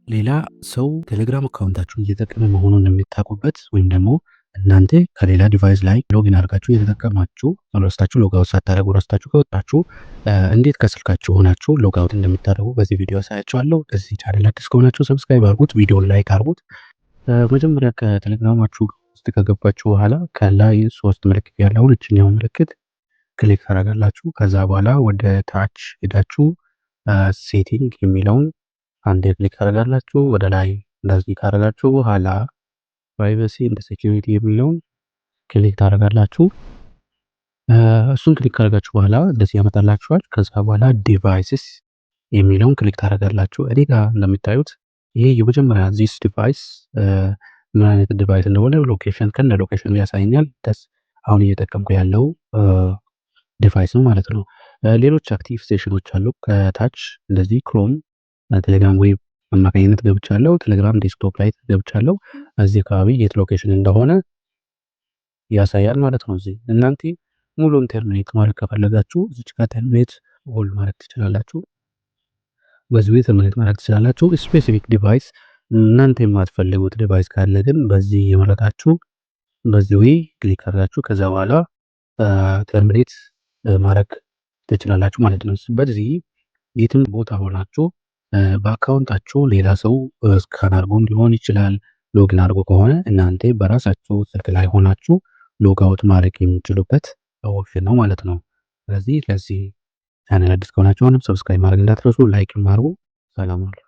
ሌላ ሰው ቴሌግራም አካውንታችሁን እየተጠቀመ መሆኑን የሚታውቁበት ወይም ደግሞ እናንተ ከሌላ ዲቫይስ ላይ ሎጊን አድርጋችሁ እየተጠቀማችሁ ረስታችሁ ሎጋውት ሳታደርጉ ረስታችሁ ከወጣችሁ እንዴት ከስልካችሁ ሆናችሁ ሎጋውት እንደምታደርጉ በዚህ ቪዲዮ አሳያችኋለሁ። እዚህ ቻናል አዲስ ከሆናችሁ ሰብስክራይብ አድርጉት፣ ቪዲዮን ላይክ አድርጉት። መጀመሪያ ከቴሌግራማችሁ ውስጥ ከገባችሁ በኋላ ከላይ ሶስት ምልክት ያለውን እችኛው ምልክት ክሊክ ታደርጋላችሁ። ከዛ በኋላ ወደ ታች ሄዳችሁ ሴቲንግ የሚለውን አንዴ ክሊክ ታደርጋላችሁ። ወደ ላይ እንደዚህ ካደረጋችሁ በኋላ ፕራይቬሲ እንደ ሴኩሪቲ የሚለውን ክሊክ ታደርጋላችሁ። እሱን ክሊክ ካደረጋችሁ በኋላ እንደዚህ ያመጣላችኋል። ከዛ በኋላ ዲቫይስስ የሚለውን ክሊክ ታደርጋላችሁ። እኔ ጋር እንደምታዩት ይሄ የመጀመሪያ ዚስ ዲቫይስ ምን አይነት ዲቫይስ እንደሆነ ሎኬሽን ከነ ሎኬሽኑ ያሳየኛል። አሁን እየጠቀምኩ ያለው ዲቫይስ ነው ማለት ነው። ሌሎች አክቲቭ ስቴሽኖች አሉ ከታች እንደዚህ ክሮም ቴሌግራም ዌብ አማካኝነት ገብቻለሁ። ቴሌግራም ዴስክቶፕ ላይ ገብቻለሁ። እዚህ አካባቢ የት ሎኬሽን እንደሆነ ያሳያል ማለት ነው። እዚህ እናንተ ሙሉ ኢንተርኔት ማድረግ ከፈለጋችሁ እዚህ ጋር ኢንተርኔት ሆልድ ማድረግ ትችላላችሁ። በዚህ ኢንተርኔት ማድረግ ትችላላችሁ። ስፔሲፊክ ዲቫይስ እናንተ የማትፈልጉት ዲቫይስ ካለ ግን በዚህ የመረጣችሁ በዚህ ክሊክ አድርጋችሁ ከዛ በኋላ ኢንተርኔት ማድረግ ትችላላችሁ ማለት ነው። በዚህ የትም ቦታ ሆናችሁ በአካውንታችሁ ሌላ ሰው ስካን አድርጎ ሊሆን ይችላል። ሎጊን አድርጎ ከሆነ እናንተ በራሳችሁ ስልክ ላይ ሆናችሁ ሎግ አውት ማድረግ የምትችሉበት ኦፕሽን ነው ማለት ነው። ስለዚህ ለዚህ ቻናል አዲስ ከሆናችሁ አሁንም ሰብስክራይብ ማድረግ እንዳትረሱ፣ ላይክ ማድረጉ። ሰላም ነው።